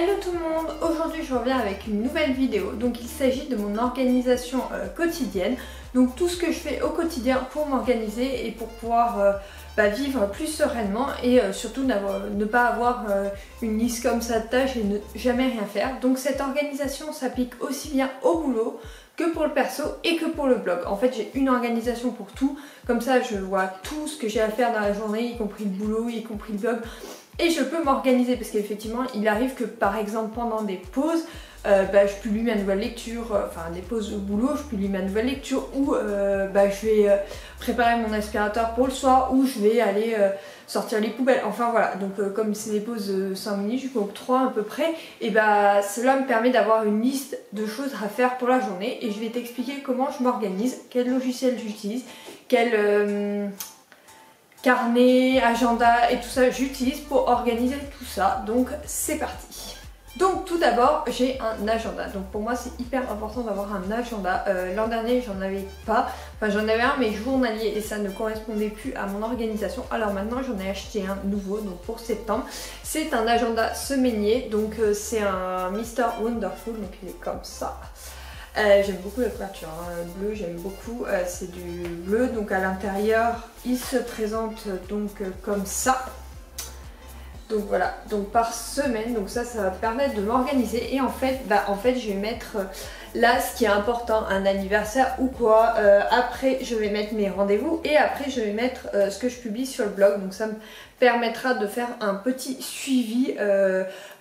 Hello tout le monde, aujourd'hui je reviens avec une nouvelle vidéo. Donc il s'agit de mon organisation quotidienne. Donc tout ce que je fais au quotidien pour m'organiser et pour pouvoir vivre plus sereinement et surtout ne pas avoir une liste comme ça de tâches et ne jamais rien faire. Donc cette organisation s'applique aussi bien au boulot que pour le perso et que pour le blog. En fait j'ai une organisation pour tout, comme ça je vois tout ce que j'ai à faire dans la journée, y compris le boulot, y compris le blog. Et je peux m'organiser parce qu'effectivement il arrive que par exemple pendant des pauses je publie ma nouvelle lecture, enfin des pauses au boulot, je publie ma nouvelle lecture ou je vais préparer mon aspirateur pour le soir ou je vais aller sortir les poubelles, enfin voilà. Donc comme c'est des pauses 5 minutes, je compte 3 à peu près, et cela me permet d'avoir une liste de choses à faire pour la journée et je vais t'expliquer comment je m'organise, quel logiciel j'utilise, quel carnet, agenda et tout ça j'utilise pour organiser tout ça. Donc c'est parti. Donc tout d'abord j'ai un agenda, donc pour moi c'est hyper important d'avoir un agenda. L'an dernier j'en avais pas, enfin j'en avais un mais journalier et ça ne correspondait plus à mon organisation. Alors maintenant j'en ai acheté un nouveau, donc pour septembre. C'est un agenda semainier, donc c'est un Mr Wonderful, donc il est comme ça. J'aime beaucoup la couverture, hein. Bleu, j'aime beaucoup, c'est du bleu, donc à l'intérieur il se présente donc comme ça. Donc voilà, donc par semaine, donc ça va permettre de m'organiser et en fait je vais mettre là ce qui est important, un anniversaire ou quoi, après je vais mettre mes rendez-vous et après je vais mettre ce que je publie sur le blog, donc ça me permettra de faire un petit suivi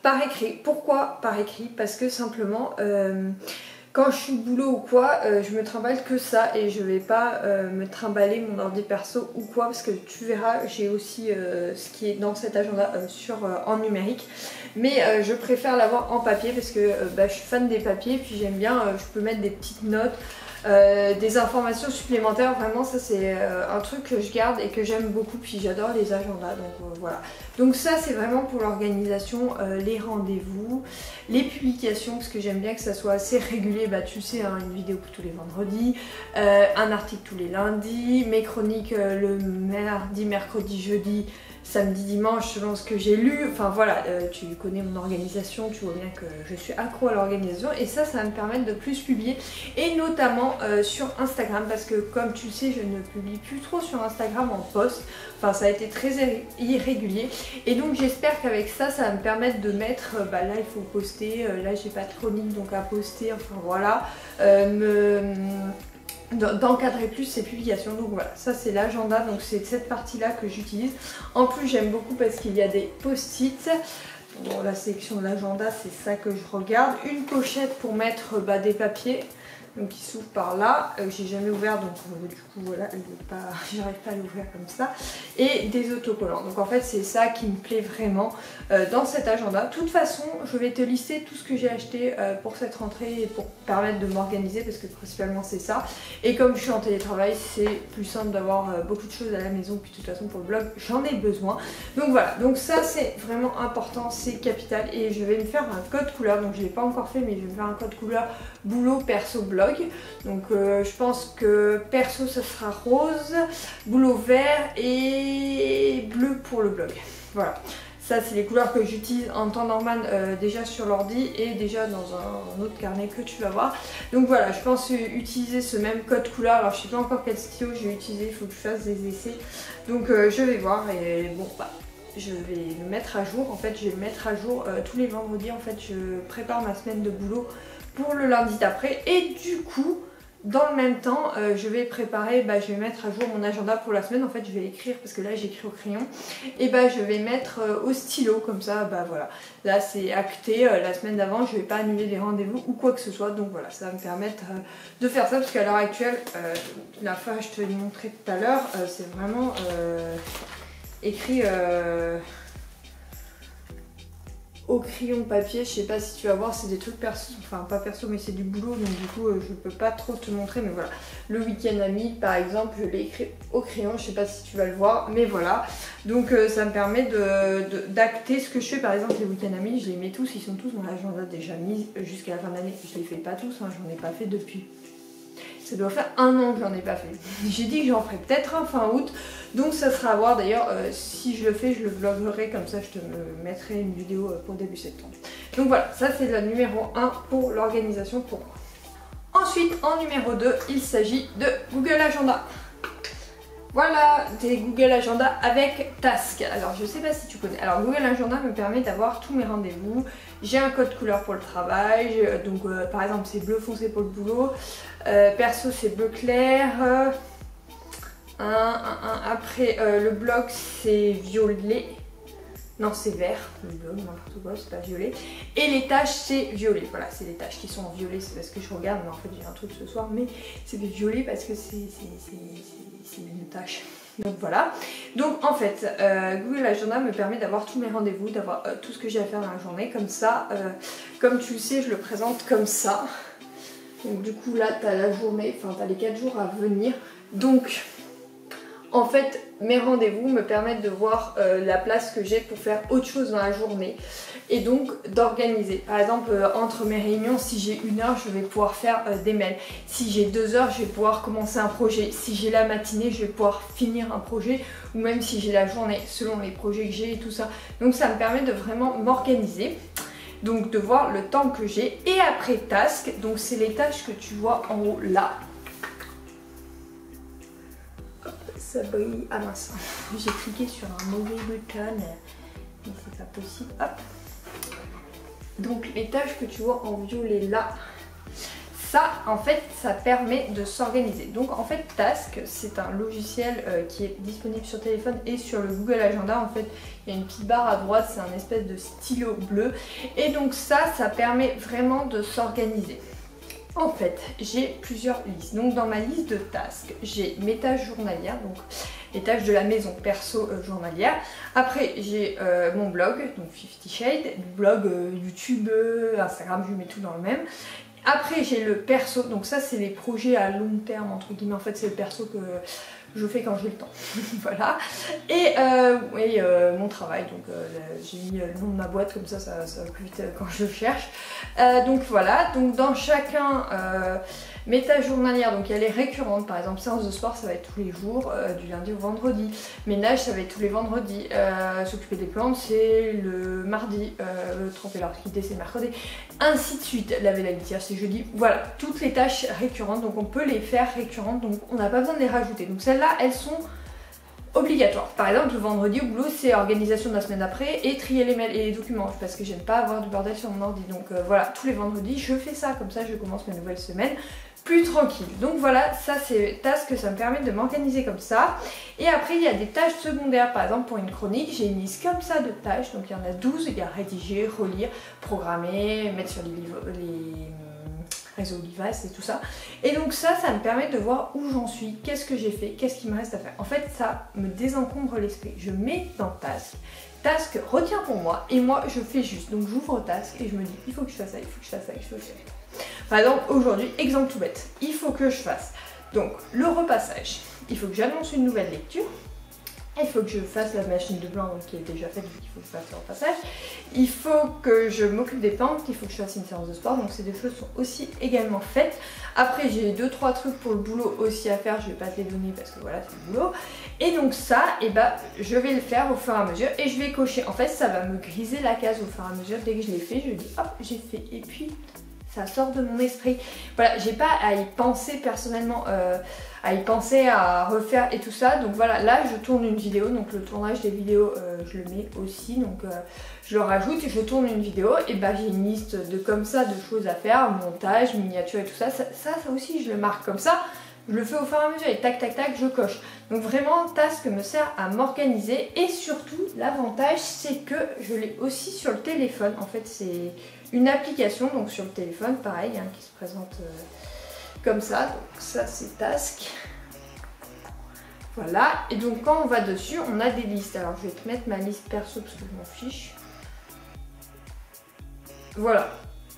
par écrit. Pourquoi par écrit? Parce que simplement quand je suis au boulot ou quoi, je me trimballe que ça et je vais pas me trimballer mon ordi perso ou quoi, parce que tu verras, j'ai aussi ce qui est dans cet agenda en numérique, mais je préfère l'avoir en papier parce que je suis fan des papiers, puis j'aime bien, je peux mettre des petites notes, des informations supplémentaires. Vraiment ça c'est un truc que je garde et que j'aime beaucoup, puis j'adore les agendas, donc voilà. Donc ça c'est vraiment pour l'organisation, les rendez-vous, les publications, parce que j'aime bien que ça soit assez régulier. Tu sais, hein, une vidéo tous les vendredis, un article tous les lundis, mes chroniques le mardi, mercredi, jeudi, samedi, dimanche selon ce que j'ai lu. Enfin voilà, tu connais mon organisation, tu vois bien que je suis accro à l'organisation et ça va me permettre de plus publier, et notamment sur Instagram, parce que comme tu le sais je ne publie plus trop sur Instagram en post, enfin ça a été très irrégulier, et donc j'espère qu'avec ça va me permettre de mettre, là il faut poster, là j'ai pas de chronique donc à poster, enfin voilà, d'encadrer plus ces publications. Donc voilà, ça c'est l'agenda, donc c'est cette partie là que j'utilise. En plus j'aime beaucoup parce qu'il y a des post-it. Bon, la sélection de l'agenda c'est ça que je regarde, une pochette pour mettre des papiers, donc qui s'ouvre par là, j'ai jamais ouvert, donc du coup voilà, j'arrive pas à l'ouvrir comme ça, et des autocollants. Donc en fait c'est ça qui me plaît vraiment dans cet agenda. De toute façon je vais te lister tout ce que j'ai acheté pour cette rentrée et pour permettre de m'organiser, parce que principalement c'est ça, et comme je suis en télétravail c'est plus simple d'avoir beaucoup de choses à la maison, puis de toute façon pour le blog j'en ai besoin. Donc voilà, donc ça c'est vraiment important, c'est capital, et je vais me faire un code couleur, donc je l'ai pas encore fait mais je vais me faire un code couleur boulot, perso, blog. Donc je pense que perso ça sera rose, boulot vert et bleu pour le blog. Voilà, ça c'est les couleurs que j'utilise en temps normal déjà sur l'ordi et déjà dans un autre carnet que tu vas voir. Donc voilà, je pense utiliser ce même code couleur. Alors je sais pas encore quel stylo j'ai utilisé, il faut que je fasse des essais, donc je vais voir. Et bon je vais le mettre à jour. En fait je vais le mettre à jour tous les vendredis. En fait je prépare ma semaine de boulot pour le lundi d'après, et du coup dans le même temps je vais préparer, je vais mettre à jour mon agenda pour la semaine. En fait je vais écrire, parce que là j'écris au crayon, et je vais mettre au stylo, comme ça voilà, là c'est acté, la semaine d'avant je vais pas annuler les rendez-vous ou quoi que ce soit. Donc voilà, ça va me permettre de faire ça, parce qu'à l'heure actuelle, la fois je te l'ai montré tout à l'heure, c'est vraiment écrit au crayon papier. Je sais pas si tu vas voir, c'est des trucs perso, enfin pas perso mais c'est du boulot, donc du coup je peux pas trop te montrer, mais voilà. Le week-end ami par exemple, je l'ai écrit au crayon, je sais pas si tu vas le voir, mais voilà. Donc ça me permet d'acter ce que je fais. Par exemple les week-ends amis, je les mets tous, ils sont tous dans l'agenda déjà mis jusqu'à la fin de l'année. Je les fais pas tous, hein, j'en ai pas fait depuis. Ça doit faire 1 an que j'en ai pas fait. J'ai dit que j'en ferai peut-être un fin août. Donc ça sera à voir. D'ailleurs si je le fais, je le vloguerai, comme ça je te mettrai une vidéo pour début septembre. Donc voilà, ça c'est le numéro 1 pour l'organisation pour moi. Ensuite, en numéro 2, il s'agit de Google Agenda. Voilà, des Google Agenda avec Task. Alors je sais pas si tu connais. Alors Google Agenda me permet d'avoir tous mes rendez-vous. J'ai un code couleur pour le travail. Donc par exemple c'est bleu foncé pour le boulot. Perso c'est bleu clair. Après le blog c'est violet. Non c'est vert. Le blog n'importe quoi, c'est pas violet. Et les tâches c'est violet. Voilà, c'est les tâches qui sont en violet. C'est parce que je regarde. Mais en fait j'ai un truc ce soir. Mais c'est violet parce que c'est une tâche. Donc voilà. Donc en fait, Google Agenda me permet d'avoir tous mes rendez-vous, d'avoir tout ce que j'ai à faire dans la journée. Comme ça, comme tu le sais, je le présente comme ça. Donc du coup là, tu as la journée, enfin tu as les 4 jours à venir. Donc en fait, mes rendez-vous me permettent de voir la place que j'ai pour faire autre chose dans la journée. Et donc d'organiser. Par exemple, entre mes réunions, si j'ai 1 heure, je vais pouvoir faire des mails. Si j'ai 2 heures, je vais pouvoir commencer un projet. Si j'ai la matinée, je vais pouvoir finir un projet. Ou même si j'ai la journée, selon les projets que j'ai et tout ça. Donc ça me permet de vraiment m'organiser. Donc de voir le temps que j'ai. Et après Task, donc c'est les tâches que tu vois en haut là. Hop, ça brille. Ah mince, j'ai cliqué sur un mauvais bouton. Mais c'est pas possible. Hop. Donc les tâches que tu vois en violet là, ça en fait ça permet de s'organiser. Donc en fait Task c'est un logiciel qui est disponible sur téléphone et sur le Google Agenda. En fait il y a une petite barre à droite, c'est un espèce de stylo bleu. Et donc ça permet vraiment de s'organiser. En fait j'ai plusieurs listes. Donc dans ma liste de tasks j'ai mes tâches journalières. Donc les tâches de la maison perso journalière. Après j'ai mon blog, donc 50 Shades, blog YouTube, Instagram, je mets tout dans le même. Après j'ai le perso, donc ça c'est les projets à long terme entre guillemets, en fait c'est le perso que je fais quand j'ai le temps. Voilà. Et mon travail, donc j'ai mis le nom de ma boîte comme ça va plus vite quand je cherche. Donc voilà, donc dans chacun mes tâches journalières, donc il y a les récurrentes, par exemple séance de sport ça va être tous les jours, du lundi au vendredi. Ménage ça va être tous les vendredis. S'occuper des plantes c'est le mardi, tremper leur liquidité c'est le mercredi. Ainsi de suite, laver la litière c'est jeudi. Voilà, toutes les tâches récurrentes, donc on peut les faire récurrentes, donc on n'a pas besoin de les rajouter. Donc celles-là, elles sont obligatoires. Par exemple, le vendredi au boulot, c'est organisation de la semaine après et trier les mails et les documents, parce que j'aime pas avoir du bordel sur mon ordi. Donc voilà, tous les vendredis, je fais ça, comme ça je commence ma nouvelle semaine plus tranquille. Donc voilà, ça c'est Task, ça me permet de m'organiser comme ça. Et après il y a des tâches secondaires, par exemple pour une chronique, j'ai une liste comme ça de tâches, donc il y en a 12, il y a rédiger, relire, programmer, mettre sur les réseaux device et tout ça. Et donc ça me permet de voir où j'en suis, qu'est-ce que j'ai fait, qu'est-ce qu'il me reste à faire. En fait ça me désencombre l'esprit. Je mets dans Task, Task retient pour moi et moi je fais juste. Donc j'ouvre Task et je me dis il faut que je fasse ça, il faut que je fasse ça, il faut que je fasse ça. Par exemple aujourd'hui, exemple tout bête, il faut que je fasse donc le repassage, il faut que j'annonce une nouvelle lecture, il faut que je fasse la machine de blanc donc qui est déjà faite vu qu'il faut que je fasse le repassage, il faut que je m'occupe des plantes, il faut que je fasse une séance de sport, donc ces deux choses sont aussi également faites. Après j'ai 2-3 trucs pour le boulot aussi à faire, je vais pas te les donner parce que voilà c'est le boulot. Et donc ça, je vais le faire au fur et à mesure et je vais cocher. En fait ça va me griser la case au fur et à mesure, dès que je l'ai fait, je dis hop j'ai fait et puis ça sort de mon esprit. Voilà, j'ai pas à y penser personnellement, à y penser, à refaire et tout ça. Donc voilà, là je tourne une vidéo, donc le tournage des vidéos je le mets aussi, donc je le rajoute, je tourne une vidéo et j'ai une liste de comme ça de choses à faire, montage, miniature et tout ça. Ça aussi je le marque comme ça. Je le fais au fur et à mesure et tac tac tac je coche. Donc vraiment Task me sert à m'organiser et surtout l'avantage c'est que je l'ai aussi sur le téléphone. En fait c'est une application donc sur le téléphone pareil hein, qui se présente comme ça. Donc ça c'est Task. Voilà, et donc quand on va dessus on a des listes. Alors je vais te mettre ma liste perso parce que je m'en fiche. Voilà.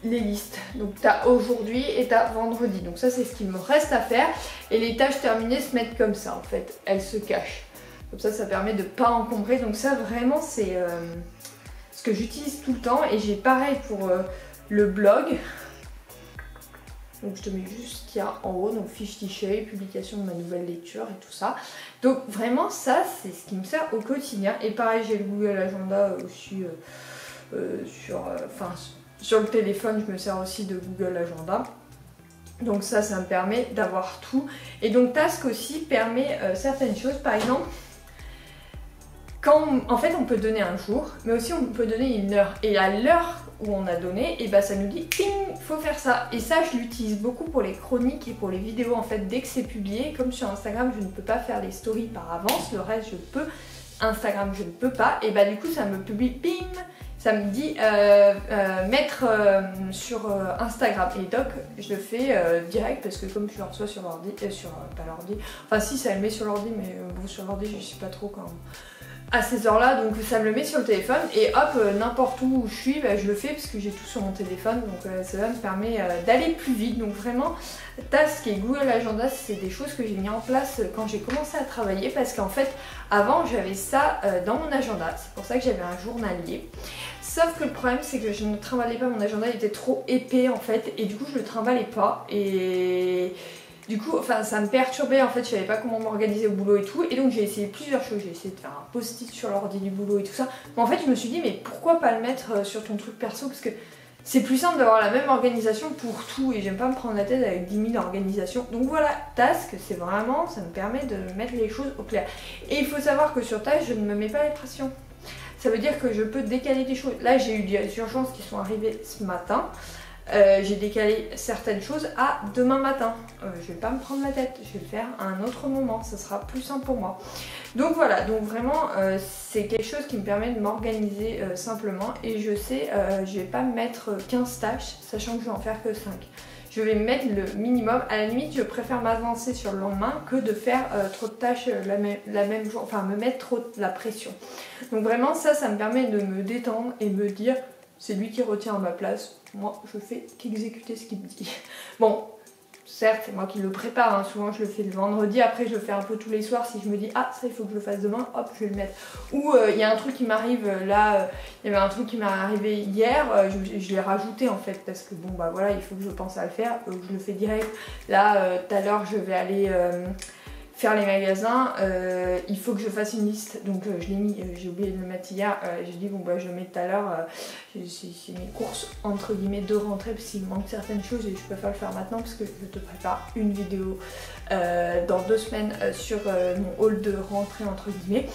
Les listes, donc tu as aujourd'hui et tu as vendredi, donc ça c'est ce qu'il me reste à faire et les tâches terminées se mettent comme ça en fait, elles se cachent comme ça permet de ne pas encombrer. Donc ça vraiment c'est ce que j'utilise tout le temps. Et j'ai pareil pour le blog, donc je te mets juste ce qu'il y a en haut, donc fiche t-shirt, publication de ma nouvelle lecture et tout ça. Donc vraiment ça c'est ce qui me sert au quotidien. Et pareil j'ai le Google Agenda aussi Sur le téléphone, je me sers aussi de Google Agenda. Donc ça me permet d'avoir tout. Et donc Task aussi permet certaines choses. Par exemple, en fait on peut donner un jour, mais aussi on peut donner une heure. Et à l'heure où on a donné, et bah ça nous dit ping, faut faire ça. Et ça je l'utilise beaucoup pour les chroniques et pour les vidéos en fait dès que c'est publié. Comme sur Instagram je ne peux pas faire les stories par avance, le reste je peux. Instagram je ne peux pas. Et bah du coup ça me publie ping. Ça me dit mettre sur Instagram et donc je le fais direct parce que comme je le reçois sur l'ordi, pas l'ordi, enfin si ça le met sur l'ordi mais bon sur l'ordi je sais pas trop quand à ces heures là, donc ça me le met sur le téléphone et hop n'importe où je suis bah, je le fais parce que j'ai tout sur mon téléphone, donc ça me permet d'aller plus vite. Donc vraiment Task et Google Agenda c'est des choses que j'ai mis en place quand j'ai commencé à travailler, parce qu'en fait avant j'avais ça dans mon agenda, c'est pour ça que j'avais un journalier. Sauf que le problème c'est que je ne trimballais pas mon agenda, il était trop épais en fait et du coup je le trimballais pas et du coup enfin ça me perturbait en fait, je savais pas comment m'organiser au boulot et tout, et donc j'ai essayé plusieurs choses, j'ai essayé de faire un post-it sur l'ordi du boulot et tout ça, mais en fait je me suis dit mais pourquoi pas le mettre sur ton truc perso, parce que c'est plus simple d'avoir la même organisation pour tout et j'aime pas me prendre la tête avec 10 000 organisations. Donc voilà, Task c'est vraiment, ça me permet de mettre les choses au clair. Et il faut savoir que sur Task je ne me mets pas la pression. Ça veut dire que je peux décaler des choses. Là, j'ai eu des urgences qui sont arrivées ce matin. J'ai décalé certaines choses à demain matin. Je vais pas me prendre la tête. Je vais le faire à un autre moment. Ça sera plus simple pour moi. Donc voilà. Donc vraiment, c'est quelque chose qui me permet de m'organiser simplement. Et je sais, je vais pas me mettre 15 tâches, sachant que je vais en faire que 5. Je vais mettre le minimum. À la limite, je préfère m'avancer sur le lendemain que de faire trop de tâches la même jour, enfin me mettre trop de la pression. Donc vraiment, ça me permet de me détendre et me dire, c'est lui qui retient à ma place. Moi, je fais qu'exécuter ce qu'il me dit. Bon, certes, c'est moi qui le prépare. Hein. Souvent, je le fais le vendredi. Après, je le fais un peu tous les soirs. Si je me dis, ah, ça, il faut que je le fasse demain, hop, je vais le mettre. Ou il y a un truc qui m'arrive là. Il y avait un truc qui m'est arrivé hier. Je l'ai rajouté en fait. Parce que bon, bah voilà, il faut que je pense à le faire. Je le fais direct. Là, tout à l'heure, je vais aller faire les magasins. Il faut que je fasse une liste. Donc, je l'ai mis. J'ai oublié de le mettre hier. J'ai dit, bon, bah, je le mets tout à l'heure. C'est mes courses entre guillemets de rentrée parce qu'il me manque certaines choses et je préfère le faire maintenant parce que je te prépare une vidéo dans 2 semaines sur mon haul de rentrée entre guillemets.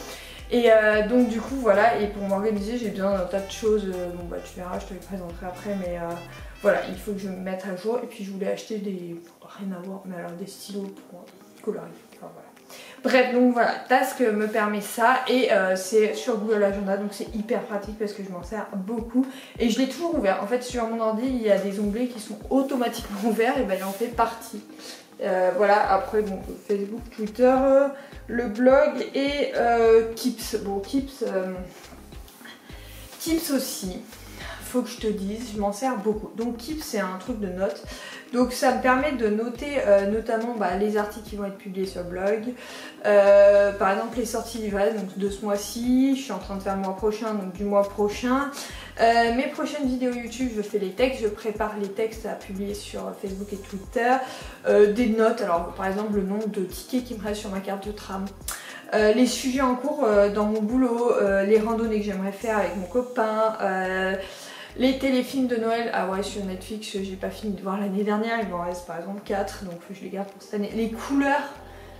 Et donc du coup voilà, et pour m'organiser j'ai besoin d'un tas de choses, bon bah tu verras, je te les présenterai après, mais voilà, il faut que je me mette à jour. Et puis je voulais acheter des, rien à voir, mais alors des stylos pour colorier, enfin voilà. Bref, donc voilà, Task me permet ça et c'est sur Google Agenda, donc c'est hyper pratique parce que je m'en sers beaucoup et je l'ai toujours ouvert. En fait sur mon ordi il y a des onglets qui sont automatiquement ouverts et ben il en fait partie. Voilà, après bon, Facebook, Twitter, le blog et Keeps. Bon, Keeps aussi, faut que je te dise, je m'en sers beaucoup. Donc Keeps c'est un truc de notes. Donc ça me permet de noter notamment les articles qui vont être publiés sur le blog. Par exemple les sorties livrées donc de ce mois-ci, je suis en train de faire le mois prochain, donc du mois prochain. Mes prochaines vidéos YouTube, je fais les textes, je prépare les textes à publier sur Facebook et Twitter. Des notes, alors par exemple le nombre de tickets qui me restent sur ma carte de tram. Les sujets en cours dans mon boulot, les randonnées que j'aimerais faire avec mon copain. Les téléfilms de Noël, ah ouais sur Netflix j'ai pas fini de voir l'année dernière, il m'en reste par exemple 4 donc je les garde pour cette année. Les couleurs,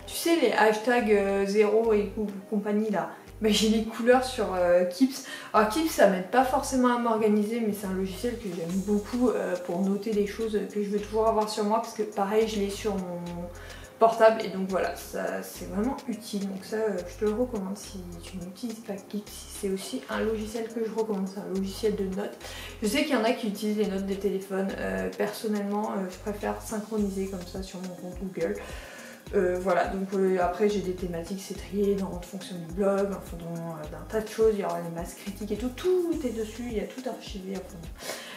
tu sais les hashtags 0 et compagnie là, mais j'ai les couleurs sur Keeps. Alors Keeps ça m'aide pas forcément à m'organiser mais c'est un logiciel que j'aime beaucoup pour noter les choses que je veux toujours avoir sur moi parce que pareil je l'ai sur mon portable et donc voilà, ça c'est vraiment utile, donc ça je te le recommande si tu n'utilises pas Keeps. C'est aussi un logiciel que je recommande, c'est un logiciel de notes. Je sais qu'il y en a qui utilisent les notes des téléphones, personnellement je préfère synchroniser comme ça sur mon compte Google. Voilà, donc après j'ai des thématiques, c'est trié en fonction du blog, en fonction d'un tas de choses, il y aura les masses critiques et tout, tout est dessus, il y a tout archivé, enfin,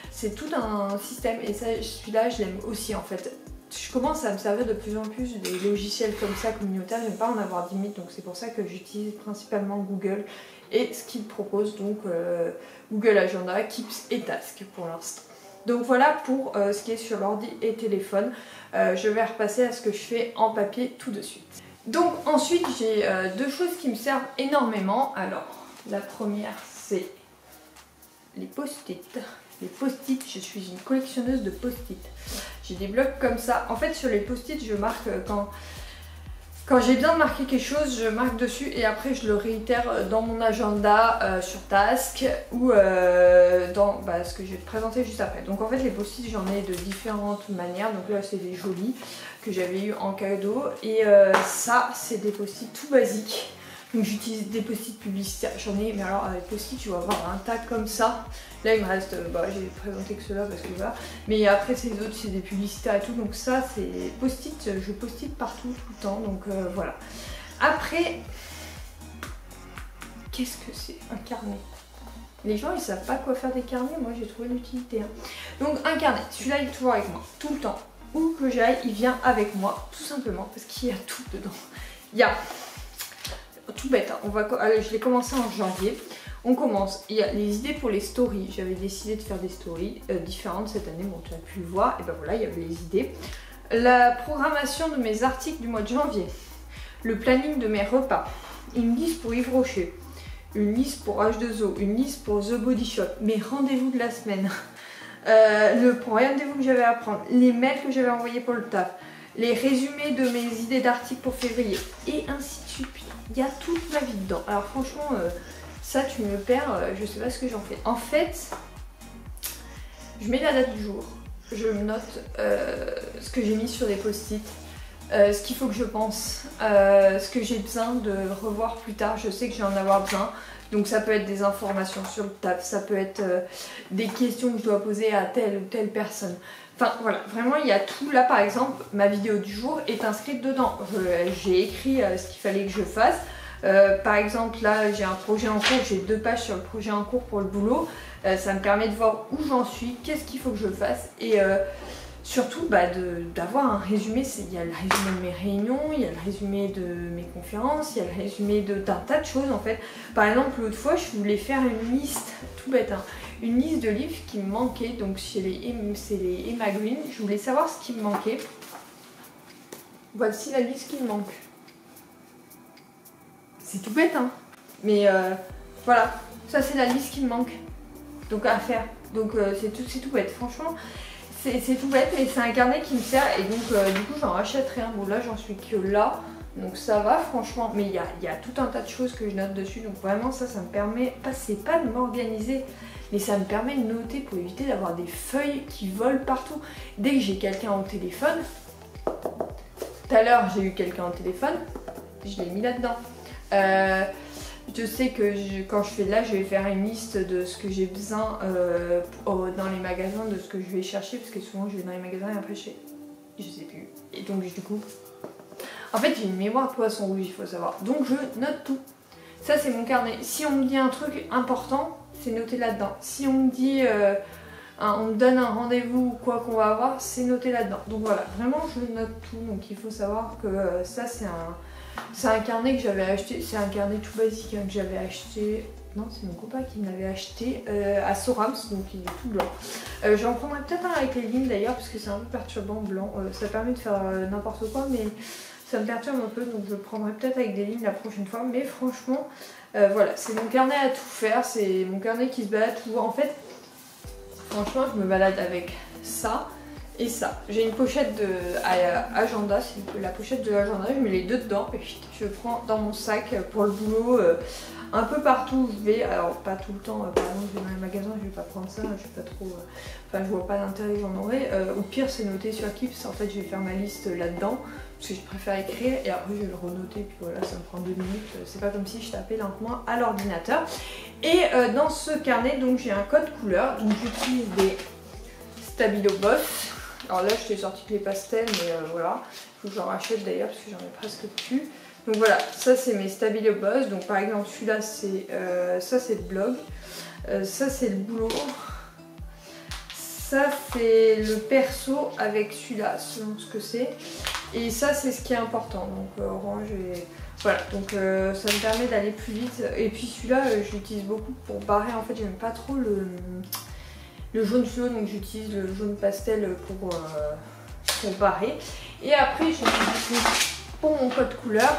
c'est tout un système et ça, celui-là je l'aime aussi en fait. Je commence à me servir de plus en plus des logiciels comme ça communautaires, j'aime pas en avoir 10 000 donc c'est pour ça que j'utilise principalement Google et ce qu'il propose, donc Google Agenda, Keeps et Task pour l'instant. Donc voilà pour ce qui est sur l'ordi et téléphone. Je vais repasser à ce que je fais en papier tout de suite. Donc ensuite j'ai 2 choses qui me servent énormément. Alors la première c'est les post-it. Les post-it, je suis une collectionneuse de post-it. J'ai des blocs comme ça. En fait, sur les post-it, je marque quand j'ai bien marqué quelque chose, je marque dessus et après je le réitère dans mon agenda sur Task ou dans ce que je vais te présenter juste après. Donc en fait, les post-it, j'en ai de différentes manières. Donc là, c'est des jolis que j'avais eu en cadeau et ça, c'est des post-it tout basiques. Donc j'utilise des post-it publicitaires, j'en ai, mais alors avec post-it tu vas avoir un tas comme ça. Là il me reste, j'ai présenté que ceux-là parce que voilà. Mais après ces autres c'est des publicitaires et tout, donc ça c'est post-it, je post-it partout tout le temps, donc voilà. Après, qu'est-ce que c'est un carnet? Les gens ils savent pas quoi faire des carnets, moi j'ai trouvé l'utilité. Donc un carnet, celui-là il est toujours avec moi, tout le temps. Où que j'aille, il vient avec moi, tout simplement, parce qu'il y a tout dedans. Il y a... Tout bête, hein. Allez, je l'ai commencé en janvier. On commence, il y a les idées pour les stories. J'avais décidé de faire des stories différentes cette année, bon tu as pu le voir, et ben voilà, il y avait les idées. La programmation de mes articles du mois de janvier. Le planning de mes repas. Une liste pour Yves Rocher. Une liste pour H2O. Une liste pour The Body Shop. Mes rendez-vous de la semaine. Le rendez-vous que j'avais à prendre. Les mails que j'avais envoyés pour le taf. Les résumés de mes idées d'articles pour février. Et ainsi de suite. Il y a toute ma vie dedans. Alors franchement, ça tu me perds, je sais pas ce que j'en fais. En fait, je mets la date du jour, je note ce que j'ai mis sur les post-it, ce qu'il faut que je pense, ce que j'ai besoin de revoir plus tard. Je sais que je vais en avoir besoin. Donc ça peut être des informations sur le taf, ça peut être des questions que je dois poser à telle ou telle personne. Enfin voilà, vraiment il y a tout. Là par exemple, ma vidéo du jour est inscrite dedans. J'ai écrit ce qu'il fallait que je fasse. Par exemple là j'ai un projet en cours, j'ai 2 pages sur le projet en cours pour le boulot. Ça me permet de voir où j'en suis, qu'est-ce qu'il faut que je fasse. Et surtout d'avoir un résumé. Il y a le résumé de mes réunions, il y a le résumé de mes conférences, il y a le résumé d'un tas de choses en fait. Par exemple l'autre fois je voulais faire une liste, tout bête hein, une liste de livres qui me manquaient, donc c'est les Emma Green. Je voulais savoir ce qui me manquait. Voici la liste qui me manque. C'est tout bête hein, mais voilà, ça c'est la liste qui me manque, donc à faire. Donc c'est tout bête, franchement c'est tout bête, mais c'est un carnet qui me sert et donc du coup j'en rachèterai un. Bon là j'en suis que là, donc ça va franchement, mais il y a tout un tas de choses que je note dessus, donc vraiment ça me permet, c'est pas de m'organiser, mais ça me permet de noter pour éviter d'avoir des feuilles qui volent partout. Dès que j'ai quelqu'un au téléphone, tout à l'heure j'ai eu quelqu'un au téléphone, je l'ai mis là-dedans. Je sais que quand je fais là, je vais faire une liste de ce que j'ai besoin dans les magasins, de ce que je vais chercher, parce que souvent je vais dans les magasins et après je sais plus. Et donc du coup, en fait j'ai une mémoire de poisson rouge, il faut savoir. Donc je note tout. Ça c'est mon carnet. Si on me dit un truc important, c'est noté là-dedans. Si on me dit, on me donne un rendez-vous ou quoi qu'on va avoir, c'est noté là-dedans. Donc voilà, vraiment je note tout. Donc il faut savoir que ça c'est un carnet que j'avais acheté, c'est un carnet tout basique hein, que j'avais acheté, non c'est mon copain qui me l'avait acheté à Sorams, donc il est tout blanc. J'en prendrai peut-être un avec les lignes d'ailleurs parce que c'est un peu perturbant blanc, ça permet de faire n'importe quoi mais ça me perturbe un peu, donc je le prendrai peut-être avec des lignes la prochaine fois. Mais franchement, voilà, c'est mon carnet à tout faire, c'est mon carnet qui se balade toujours. En fait, franchement je me balade avec ça. Et ça, j'ai une pochette de agenda, c'est la pochette de l'agenda, je mets les deux dedans et je prends dans mon sac pour le boulot, un peu partout où je vais, alors pas tout le temps, par exemple je vais dans les magasins, je vais pas prendre ça, je suis pas trop, enfin je vois pas l'intérêt que j'en aurai, au pire c'est noté sur Keeps, en fait je vais faire ma liste là-dedans, parce que je préfère écrire et après je vais le renoter, puis voilà ça me prend 2 minutes, c'est pas comme si je tapais lentement à l'ordinateur. Et dans ce carnet donc j'ai un code couleur, donc j'utilise des Stabilo Boss. Alors là je t'ai sorti que les pastels mais voilà, il faut que j'en rachète d'ailleurs parce que j'en ai presque plus. Donc voilà, ça c'est mes Stabilo Boss, donc par exemple celui-là c'est ça c'est le blog, ça c'est le boulot, ça c'est le perso avec celui-là selon ce que c'est, et ça c'est ce qui est important, donc orange et voilà, donc ça me permet d'aller plus vite. Et puis celui-là je l'utilise beaucoup pour barrer, en fait j'aime pas trop le jaune fluo, donc j'utilise le jaune pastel pour barrer. Et après j'utilise pour mon code couleur,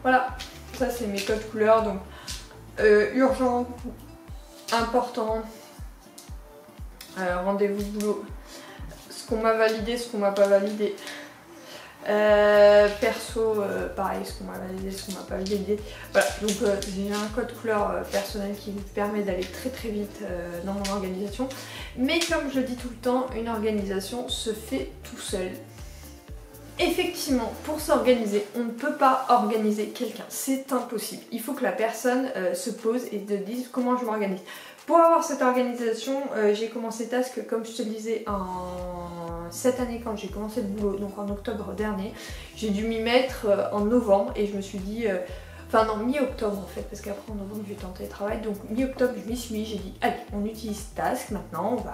voilà, ça c'est mes codes couleurs, donc urgent, important, rendez-vous boulot, ce qu'on m'a validé, ce qu'on m'a pas validé. Perso, pareil, ce qu'on m'a validé, ce qu'on m'a pas validé. Voilà, donc j'ai un code couleur personnel qui me permet d'aller très vite dans mon organisation. Mais comme je le dis tout le temps, une organisation se fait tout seul. Effectivement, pour s'organiser, on ne peut pas organiser quelqu'un, c'est impossible. Il faut que la personne se pose et se dise comment je m'organise. Pour avoir cette organisation, j'ai commencé Task, comme je te le disais, cette année quand j'ai commencé le boulot, donc en octobre dernier. J'ai dû m'y mettre en novembre et je me suis dit... Enfin non, mi-octobre en fait, parce qu'après en novembre j'étais en télétravail. Donc mi-octobre je m'y suis mis, j'ai dit allez, on utilise Task maintenant, on va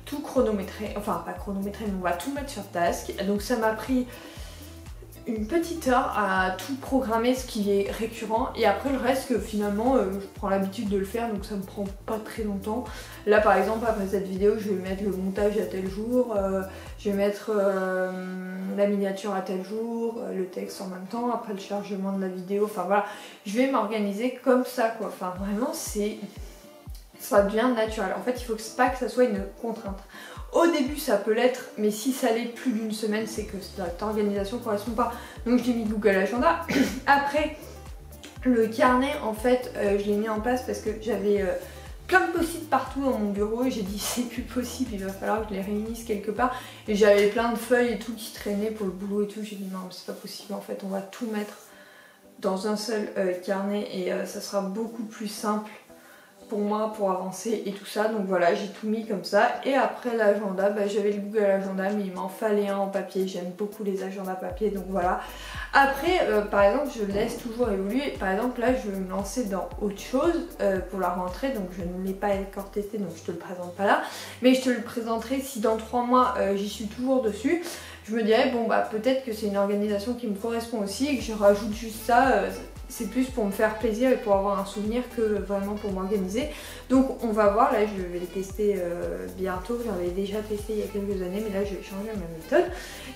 tout chronométrer, enfin pas chronométrer, mais on va tout mettre sur Task. Donc ça m'a pris une petite heure à tout programmer, ce qui est récurrent, et après le reste que finalement je prends l'habitude de le faire, donc ça me prend pas très longtemps. Là par exemple après cette vidéo je vais mettre le montage à tel jour, je vais mettre la miniature à tel jour, le texte en même temps, après le chargement de la vidéo, enfin voilà, je vais m'organiser comme ça quoi, enfin vraiment ça devient naturel. En fait il faut pas que ça soit une contrainte. Au début ça peut l'être, mais si ça l'est plus d'une semaine, c'est que cette organisation ne correspond pas. Donc j'ai mis Google Agenda. Après, le carnet, en fait, je l'ai mis en place parce que j'avais plein de post-it partout dans mon bureau et j'ai dit c'est plus possible, il va falloir que je les réunisse quelque part. Et j'avais plein de feuilles et tout qui traînaient pour le boulot et tout. J'ai dit non, c'est pas possible, en fait, on va tout mettre dans un seul carnet et ça sera beaucoup plus simple pour moi pour avancer et tout ça. Donc voilà, j'ai tout mis comme ça. Et après l'agenda, j'avais le Google Agenda, mais il m'en fallait un en papier. J'aime beaucoup les agendas papier, donc voilà. Après par exemple je laisse toujours évoluer. Par exemple là je vais me lancer dans autre chose pour la rentrée, donc je ne l'ai pas encore testé, donc je te le présente pas là, mais je te le présenterai si dans 3 mois j'y suis toujours dessus. Je me dirais bon peut-être que c'est une organisation qui me correspond aussi et que je rajoute juste ça. C'est plus pour me faire plaisir et pour avoir un souvenir que vraiment pour m'organiser. Donc on va voir, là je vais les tester bientôt. J'en avais déjà testé il y a quelques années, mais là je vais changer ma méthode.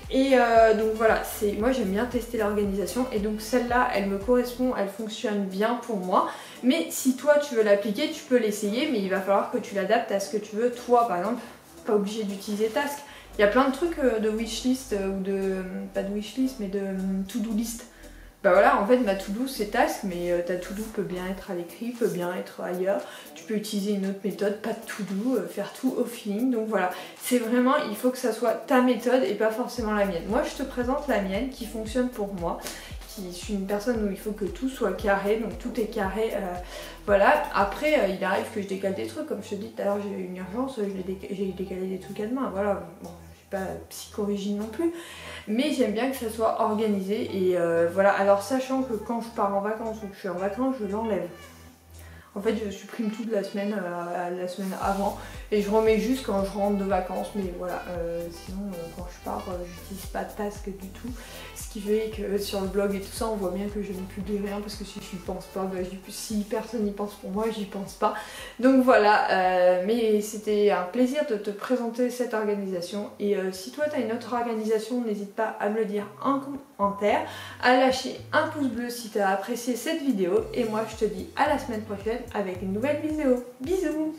Et donc voilà, moi j'aime bien tester l'organisation et donc celle-là elle me correspond, elle fonctionne bien pour moi. Mais si toi tu veux l'appliquer, tu peux l'essayer, mais il va falloir que tu l'adaptes à ce que tu veux. Toi par exemple, pas obligé d'utiliser Task. Il y a plein de trucs de wishlist ou de, pas de wishlist mais de to-do list. Voilà, en fait ma to-do c'est Task, mais ta to-do peut bien être à l'écrit, peut bien être ailleurs. Tu peux utiliser une autre méthode, pas de to-do, faire tout au feeling. Donc voilà, c'est vraiment, il faut que ça soit ta méthode et pas forcément la mienne. Moi je te présente la mienne qui fonctionne pour moi. Je suis une personne où il faut que tout soit carré, donc tout est carré, voilà. Après il arrive que je décale des trucs, comme je te dis tout à l'heure j'ai eu une urgence, j'ai décalé des trucs à demain, voilà. Bon, je suis pas psychorigide non plus, mais j'aime bien que ça soit organisé et voilà. Alors sachant que quand je pars en vacances ou que je suis en vacances, je l'enlève. En fait je supprime toute la semaine avant et je remets juste quand je rentre de vacances, mais voilà, sinon quand je pars j'utilise pas de Task du tout, ce qui fait que sur le blog et tout ça on voit bien que je ne publie rien parce que si je n'y pense pas, si personne n'y pense pour moi j'y pense pas. Donc voilà, mais c'était un plaisir de te présenter cette organisation et si toi tu as une autre organisation, n'hésite pas à me le dire en commentaire, à lâcher un pouce bleu si tu as apprécié cette vidéo et moi je te dis à la semaine prochaine avec une nouvelle vidéo. Bisous!